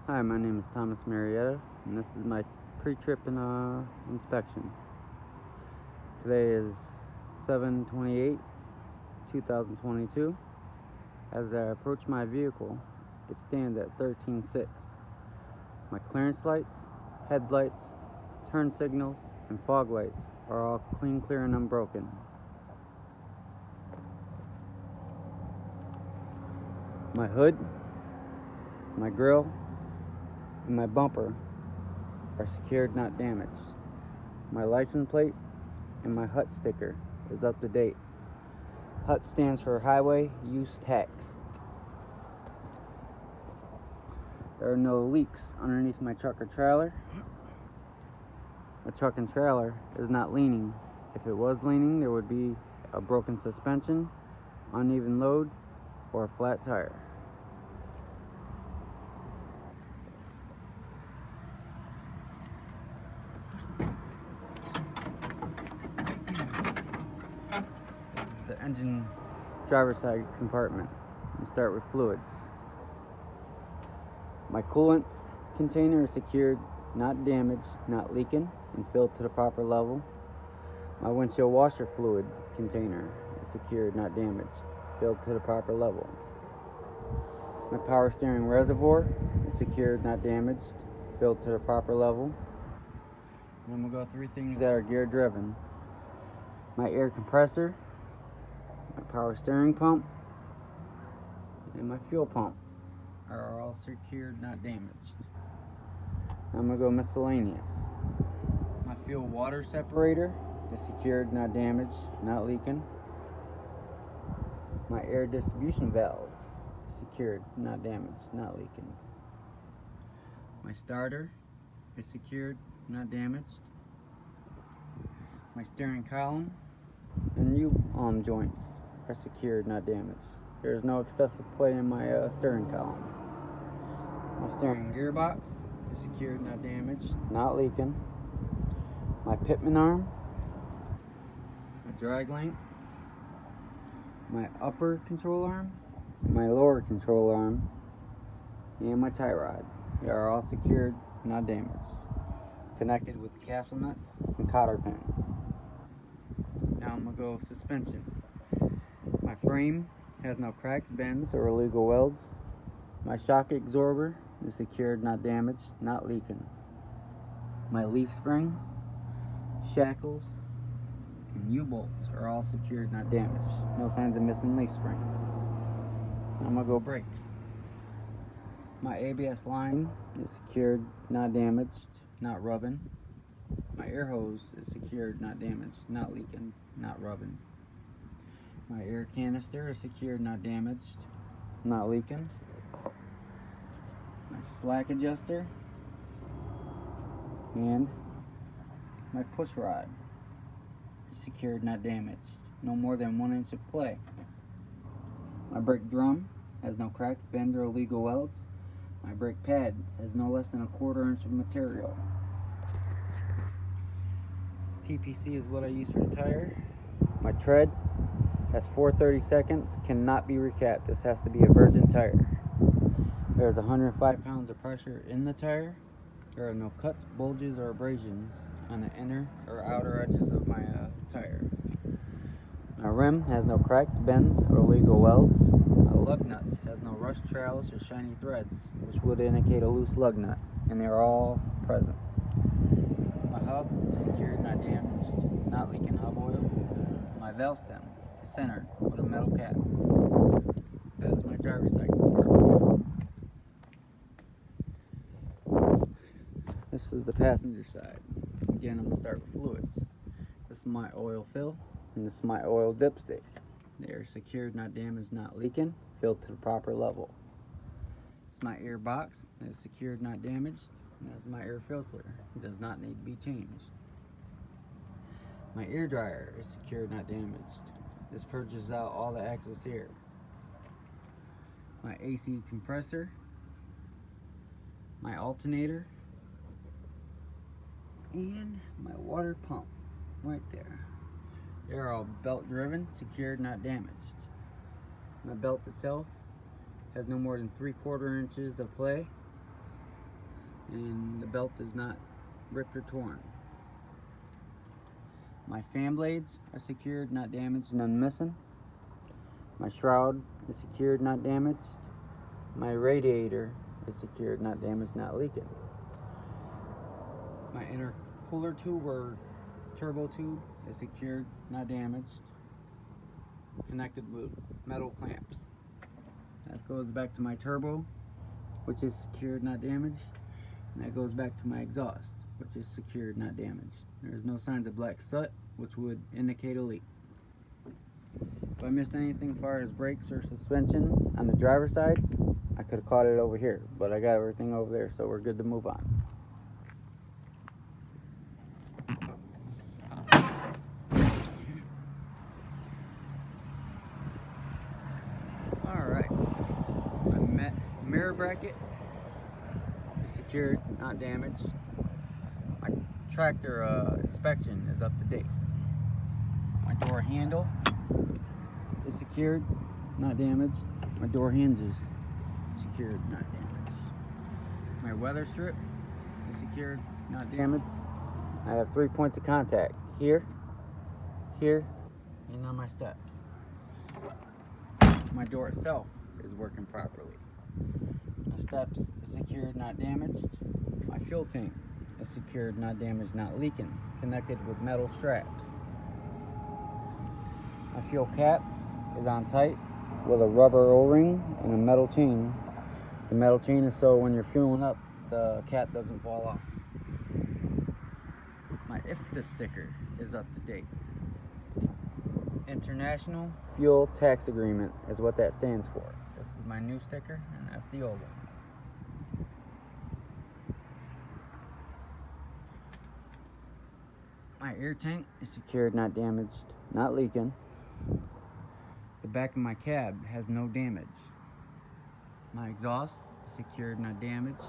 Hi, my name is Thomas Marietta, and this is my pre-trip inspection. Today is 7/28/2022. As I approach my vehicle, it stands at 13.6. My clearance lights, headlights, turn signals, and fog lights are all clean, clear, and unbroken. My hood, my grille, and my bumper are secured, not damaged. My license plate and my HUT sticker is up to date. HUT stands for Highway Use Tax. There are no leaks underneath my truck or trailer. My truck and trailer is not leaning. If it was leaning, there would be a broken suspension, uneven load, or a flat tire. The engine driver's side compartment. We start with fluids. My coolant container is secured, not damaged, not leaking, and filled to the proper level. My windshield washer fluid container is secured, not damaged, filled to the proper level. My power steering reservoir is secured, not damaged, filled to the proper level. And I'm going to go through things that are gear driven. My air compressor, my power steering pump, and my fuel pump are all secured, not damaged. I'm going to go miscellaneous. My fuel water separator is secured, not damaged, not leaking. My air distribution valve is secured, not damaged, not leaking. My starter is secured, not damaged. My steering column and U-arm joints are secured, not damaged. There is no excessive play in my steering column. My steering gearbox is secured, not damaged, not leaking. My pitman arm, my drag link, my upper control arm, my lower control arm, and my tie rod. They are all secured, not damaged. Connected with castle nuts and cotter pins. Now I'm going to go suspension. My frame has no cracks, bends, or illegal welds. My shock absorber is secured, not damaged, not leaking. My leaf springs, shackles, and U-bolts are all secured, not damaged. No signs of missing leaf springs. I'm going to go brakes. My ABS line is secured, not damaged, not rubbing. My air hose is secured, not damaged, not leaking, not rubbing. My air canister is secured, not damaged, not leaking. My slack adjuster and my push rod is secured, not damaged. No more than 1 inch of play. My brake drum has no cracks, bends, or illegal welds. My brake pad has no less than 1/4 inch of material. TPC is what I use for the tire. My tread has 4/32, cannot be recapped. This has to be a virgin tire. There's 105 pounds of pressure in the tire. There are no cuts, bulges, or abrasions on the inner or outer edges of my tire. My rim has no cracks, bends, or illegal welds. My lug nuts has no rust trails or shiny threads, which would indicate a loose lug nut, and they are all present. My hub is secured, not damaged, not leaking hub oil. My valve stem is centered with a metal cap. That is my driver's side compartment. This is the passenger side. Again, I'm going to start with fluids. This is my oil fill, and this is my oil dipstick. They are secured, not damaged, not leaking, filled to the proper level. This is my air box. It is secured, not damaged. And this is my air filter. It does not need to be changed. My air dryer is secured, not damaged. This purges out all the excess air. My AC compressor, my alternator, and my water pump right there. They're all belt driven, secured, not damaged. My belt itself has no more than 3/4 inches of play. and the belt is not ripped or torn. My fan blades are secured, not damaged, none missing. My shroud is secured, not damaged. My radiator is secured, not damaged, not leaking. My intercooler tube or turbo tube is secured, not damaged, connected with metal clamps. That goes back to my turbo, which is secured, not damaged, and that goes back to my exhaust, which is secured, not damaged. There's no signs of black soot, which would indicate a leak. If I missed anything as far as brakes or suspension on the driver's side, I could have caught it over here, but I got everything over there, so we're good to move on. Alright, my mirror bracket is secured, not damaged. My tractor inspection is up to date. My door handle is secured, not damaged. My door hinges secured, not damaged. My weather strip is secured, not damaged. I have 3 points of contact here, here, and on my steps. My door itself is working properly. My steps is secured, not damaged. My fuel tank is secured, not damaged, not leaking, connected with metal straps. My fuel cap is on tight with a rubber O-ring and a metal chain. The metal chain is so when you're fueling up, the cap doesn't fall off. My IFTA sticker is up to date. International Fuel Tax Agreement is what that stands for. This is my new sticker, and that's the old one. My air tank is secured, not damaged, not leaking. The back of my cab has no damage. My exhaust is secured, not damaged.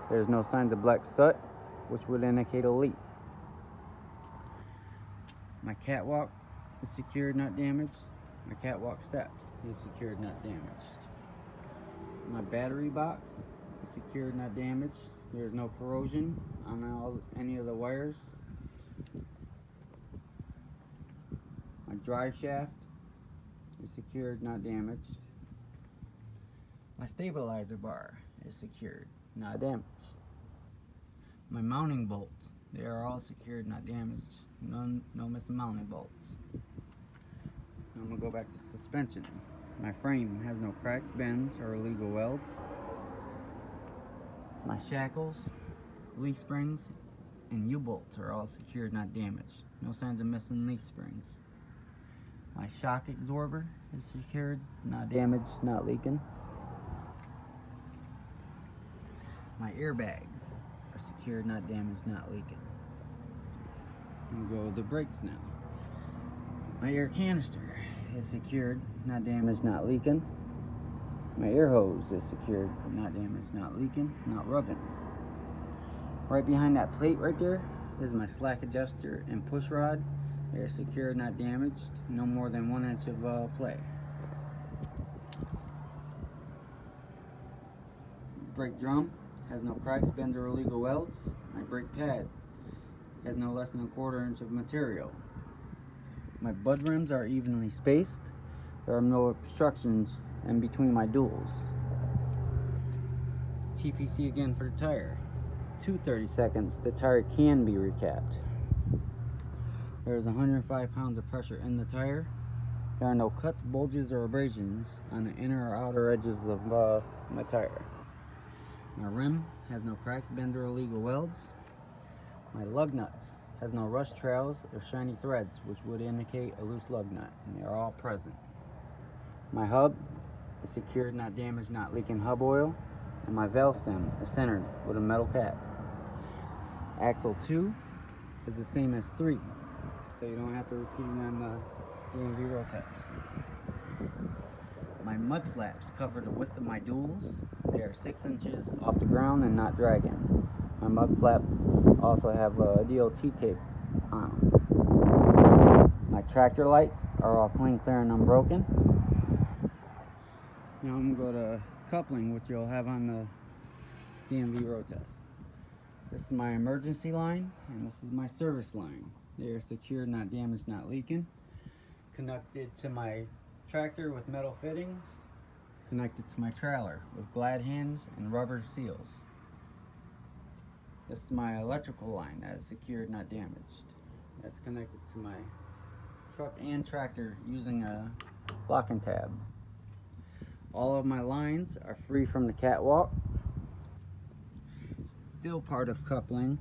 There's no signs of black soot, which would indicate a leak. My catwalk is secured, not damaged. My catwalk steps is secured, not damaged. My battery box is secured, not damaged. There's no corrosion on any of the wires. My drive shaft is secured, not damaged. My stabilizer bar is secured, not damaged. My mounting bolts, they are all secured, not damaged. No missing mounting bolts. Now I'm going to go back to suspension. My frame has no cracks, bends, or illegal welds. My shackles, leaf springs, and U-bolts are all secured, not damaged. No signs of missing leaf springs. My shock absorber is secured, not damaged, not leaking. My airbags are secured, not damaged, not leaking. I'm going to go with the brakes now. My air canister is secured, not damaged, not leaking. My air hose is secured, not damaged, not leaking, not rubbing. Right behind that plate right there is my slack adjuster and push rod. They're secured, not damaged, no more than 1 inch of play. Brake drum has no cracks, bends, or illegal welds. My brake pad has no less than 1/4 inch of material. My bud rims are evenly spaced. There are no obstructions in between my duals. TPC again for the tire. 2 30-seconds, the tire can be recapped. There is 105 pounds of pressure in the tire. There are no cuts, bulges, or abrasions on the inner or outer edges of my tire. My rim has no cracks, bends, or illegal welds. My lug nuts has no rust trails or shiny threads, which would indicate a loose lug nut, and they are all present. My hub is secured, not damaged, not leaking hub oil, and my valve stem is centered with a metal cap. Axle 2 is the same as 3, so you don't have to repeat it on the DMV road test. My mud flaps cover the width of my duals. They are 6 inches off the ground and not dragging. My mud flaps also have DOT tape on them. My tractor lights are all clean, clear, and unbroken. Now I'm going to go to coupling, which you'll have on the DMV road test. This is my emergency line, and this is my service line. They are secured, not damaged, not leaking. Connected to my tractor with metal fittings. Connected to my trailer with glad hands and rubber seals. This is my electrical line that is secured, not damaged. That's connected to my truck and tractor using a locking tab. All of my lines are free from the catwalk. Still part of coupling.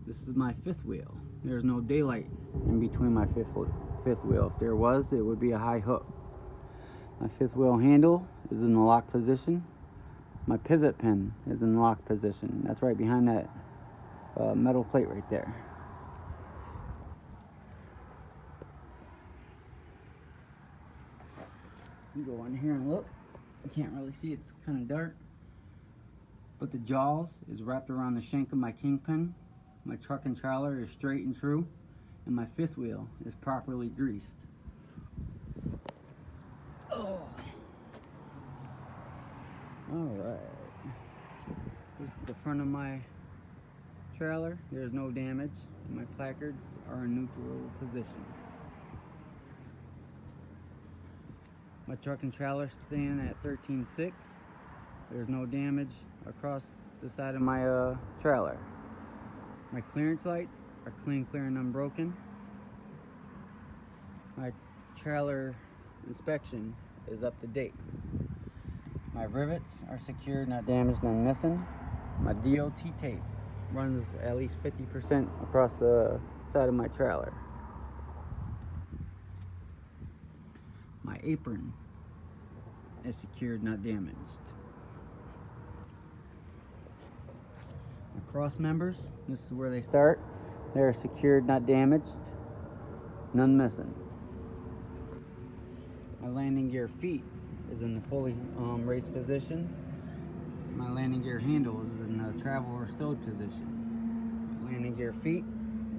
This is my fifth wheel. There's no daylight in between my fifth wheel. If there was, it would be a high hook. My fifth wheel handle is in the lock position. My pivot pin is in the lock position. That's right behind that metal plate right there. You go in here and look. You can't really see, it's kind of dark. But the jaws is wrapped around the shank of my kingpin. My truck and trailer is straight and true. And my fifth wheel is properly greased. Oh. Alright. This is the front of my trailer. There's no damage. My placards are in neutral position. My truck and trailer stand at 13.6. There's no damage across the side of my trailer. My clearance lights are clean, clear, and unbroken. My trailer inspection is up to date. My rivets are secured, not damaged, none missing. My DOT tape runs at least 50% across the side of my trailer. My apron is secured, not damaged. My cross members, this is where they start. They're secured, not damaged, none missing. My landing gear feet is in the fully raised position. My landing gear handle is in the travel or stowed position. My landing gear feet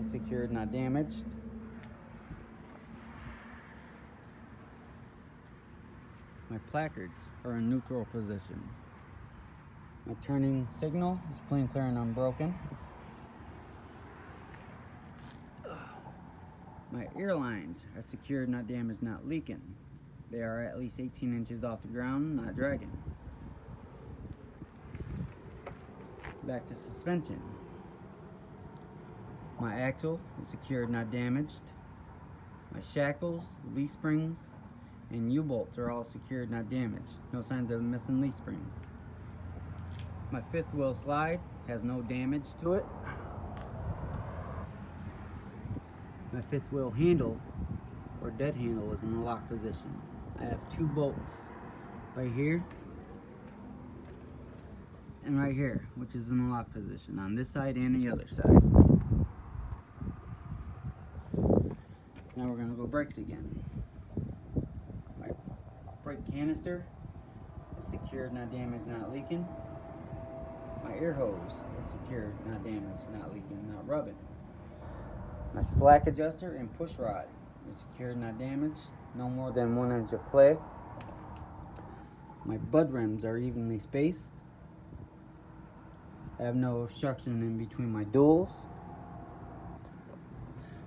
is secured, not damaged. My placards are in neutral position. My turning signal is clean, clear, and unbroken. My ear lines are secured, not damaged, not leaking. They are at least 18 inches off the ground, not dragging. Back to suspension. My axle is secured, not damaged. My shackles, leaf springs, and U-bolts are all secured, not damaged. No signs of missing leaf springs. My fifth wheel slide has no damage to it. My fifth wheel handle, or dead handle, is in the lock position. I have two bolts, right here and right here, which is in the lock position, on this side and the other side. Now we're going to go brakes again. My brake canister is secured, not damaged, not leaking. My air hose is secured, not damaged, not leaking, not rubbing. My slack adjuster and push rod is secured, not damaged, no more than 1 inch of play. My bud rims are evenly spaced. I have no obstruction in between my duals.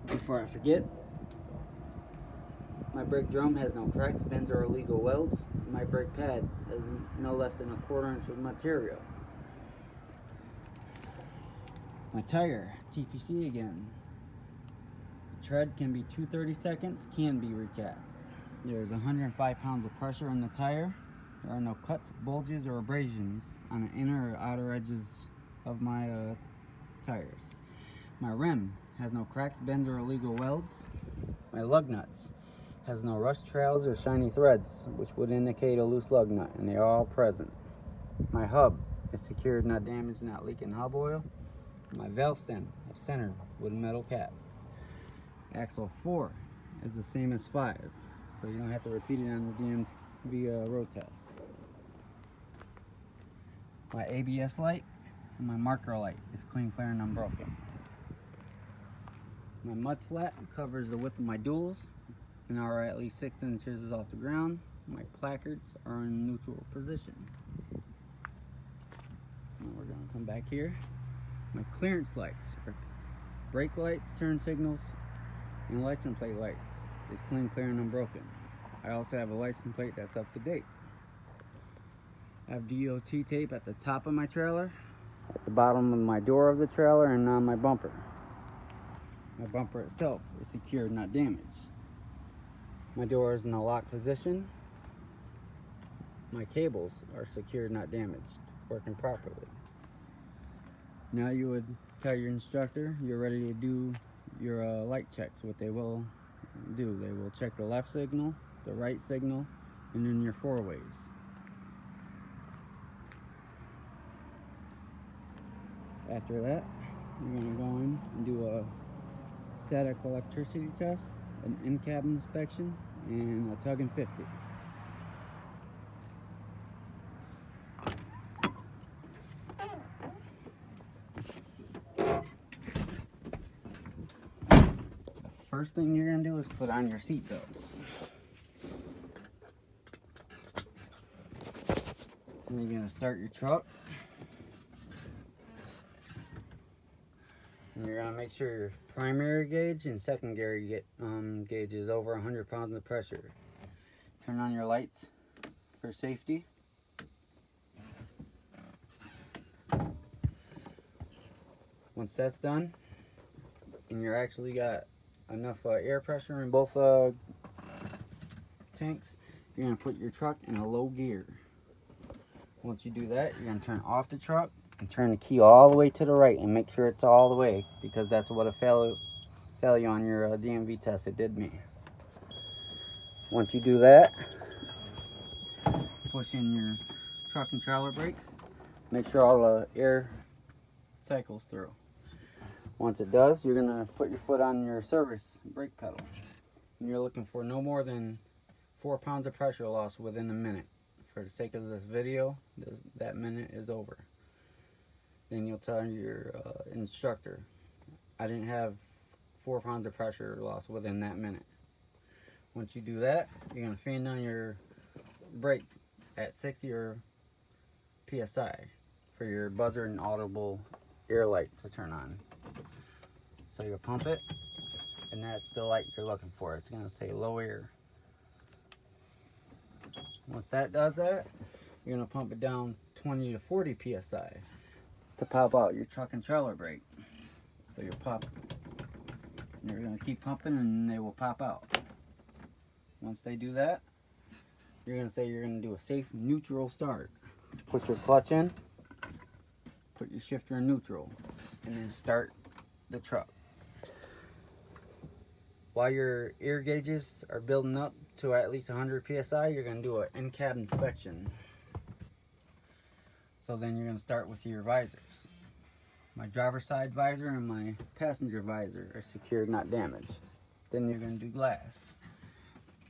Before I forget, my brake drum has no cracks, bends, or illegal welds. My brake pad has no less than 1/4 inch of material. My tire, TPC again. The tread can be 2 30-seconds, can be recapped. There's 105 pounds of pressure in the tire. There are no cuts, bulges, or abrasions on the inner or outer edges of my tires. My rim has no cracks, bends, or illegal welds. My lug nuts has no rust trails or shiny threads, which would indicate a loose lug nut, and they are all present. My hub is secured, not damaged, not leaking hub oil. My valve stem is centered with a metal cap. Axle 4 is the same as 5, so you don't have to repeat it on the DMV road test. My ABS light and my marker light is clean, clear, and unbroken. My mud flat covers the width of my duals and are at least 6 inches off the ground. My placards are in neutral position. Now we're going to come back here. My clearance lights are brake lights, turn signals, and license plate lights is clean, clear, and unbroken. I also have a license plate that's up to date. I have DOT tape at the top of my trailer, at the bottom of my door of the trailer, and on my bumper. My bumper itself is secured, not damaged. My door is in a locked position. My cables are secured, not damaged, working properly. Now you would tell your instructor you're ready to do your light checks. What they will do, they will check the left signal, the right signal, and then your four ways. After that, you're going to go in and do a static electricity test, an in-cab inspection, and a tug and 50. First thing you're going to do is put on your seatbelt. And you're going to start your truck. And you're going to make sure your primary gauge and secondary gauge is over 100 pounds of pressure. Turn on your lights for safety. Once that's done, and you're actually got enough air pressure in both tanks, you're going to put your truck in a low gear. Once you do that, you're going to turn off the truck and turn the key all the way to the right and make sure it's all the way, because that's what a failure on your DMV test it did me. Once you do that, push in your truck and trailer brakes. Make sure all the air cycles through. Once it does, you're going to put your foot on your service brake pedal. And you're looking for no more than 4 pounds of pressure loss within a minute. For the sake of this video, that minute is over. Then you'll tell your instructor, I didn't have 4 pounds of pressure loss within that minute. Once you do that, you're going to fan down your brake at 60 or PSI for your buzzer and audible air light to turn on. So you'll pump it, and that's the light you're looking for. It's going to say low air. Once that does that, you're going to pump it down 20 to 40 PSI to pop out your truck and trailer brake. So you'll pop, and you're going to keep pumping, and they will pop out. Once they do that, you're going to say you're going to do a safe neutral start. Push your clutch in, put your shifter in neutral, and then start the truck. While your air gauges are building up to at least 100 PSI, you're going to do an in-cab inspection. So then you're going to start with your visors. My driver's side visor and my passenger visor are secured, not damaged. Then you're going to do glass.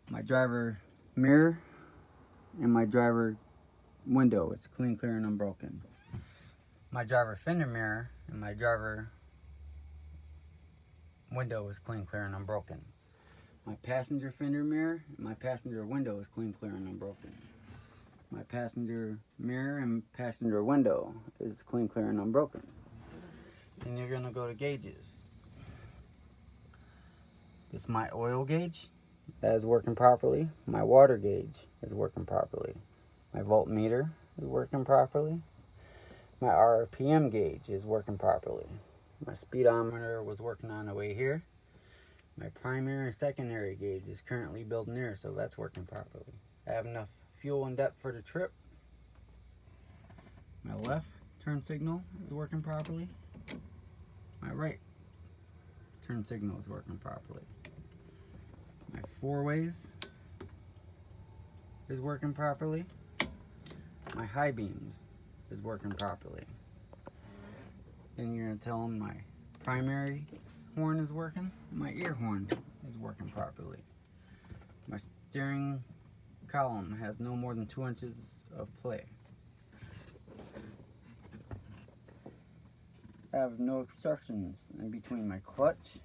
My driver mirror and my driver window is clean, clear, and unbroken. My driver fender mirror and my driver window is clean, clear, and unbroken. My passenger fender mirror and my passenger window is clean, clear, and unbroken. My passenger mirror and passenger window is clean, clear, and unbroken. Then you're going to go to gauges. This is my oil gauge. That is working properly. My water gauge is working properly. My voltmeter is working properly. My RPM gauge is working properly. My speedometer was working on the way here. My primary and secondary gauge is currently building there, so that's working properly. I have enough fuel and depth for the trip. My left turn signal is working properly. My right turn signal is working properly. My four ways is working properly. My high beams is working properly. Then you're going to tell them my primary horn is working, my ear horn is working properly. My steering column has no more than 2 inches of play. I have no obstructions in between my clutch,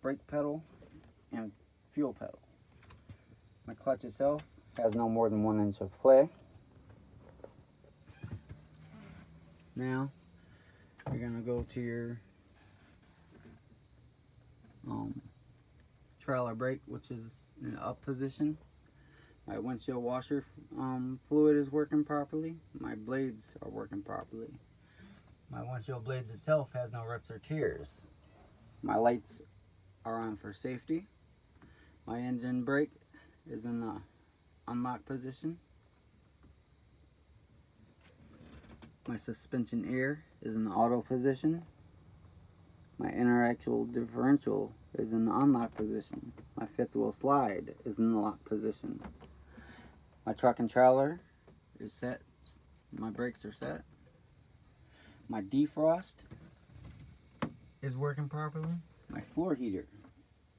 brake pedal, and fuel pedal. My clutch itself has no more than 1 inch of play. Now, you're going to go to your trailer brake, which is in up position. My windshield washer fluid is working properly. My blades are working properly. My windshield blades itself has no rips or tears. My lights are on for safety. My engine brake is in the unlock position. My suspension air is in the auto position. My interaxial differential is in the unlock position. My fifth wheel slide is in the lock position. My truck and trailer is set. My brakes are set. My defrost is working properly. My floor heater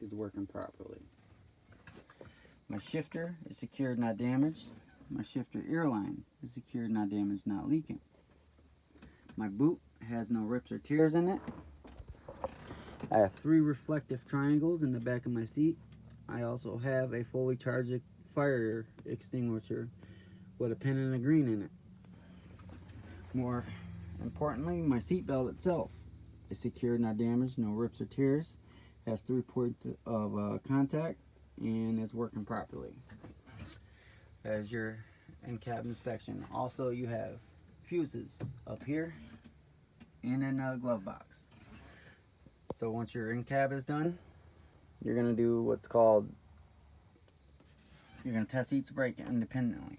is working properly. My shifter is secured, not damaged. My shifter airline is secured, not damaged, not leaking. My boot has no rips or tears in it. I have 3 reflective triangles in the back of my seat. I also have a fully charged fire extinguisher with a pin and a green in it. More importantly, my seat belt itself is secured, not damaged, no rips or tears. Has 3 points of contact and is working properly. That is your in-cab inspection. Also, you have fuses up here and in a glove box. So once your in-cab is done, you're going to do what's called, you're going to test each brake independently.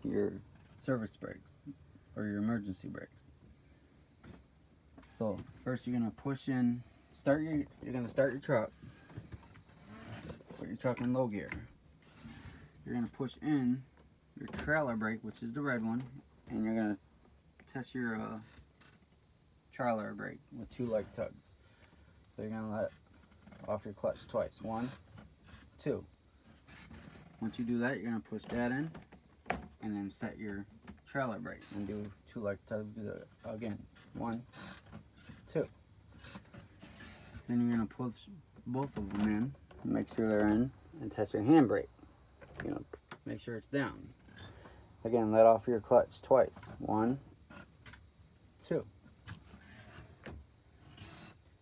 Your service brakes or your emergency brakes. So first you're going to push in, you're going to start your truck. Put your truck in low gear. You're going to push in your trailer brake, which is the red one, and you're going to test your trailer brake with 2 light tugs. So you're going to let off your clutch twice. 1, 2. Once you do that, you're going to push that in and then set your trailer brake and do 2 light tugs again. 1, 2. Then you're going to push both of them in, make sure they're in, and test your handbrake. You're going to make sure it's down. Again, let off your clutch twice. 1, 2.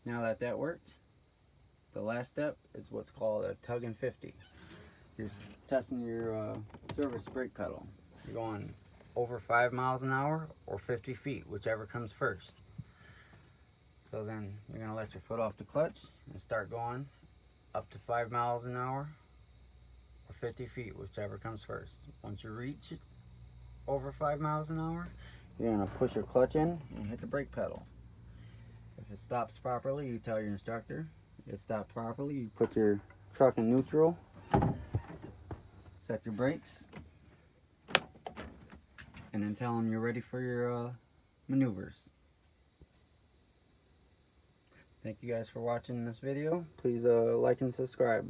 Now that worked, the last step is what's called a tug and 50. You're testing your service brake pedal. You're going over 5 miles an hour or 50 feet, whichever comes first. So then you're going to let your foot off the clutch and start going up to 5 miles an hour or 50 feet, whichever comes first. Once you reach over 5 miles an hour, you're going to push your clutch in and hit the brake pedal. If it stops properly, you tell your instructor. If it stopped properly, you put your truck in neutral, set your brakes, and then tell them you're ready for your maneuvers. Thank you guys for watching this video. Please like and subscribe.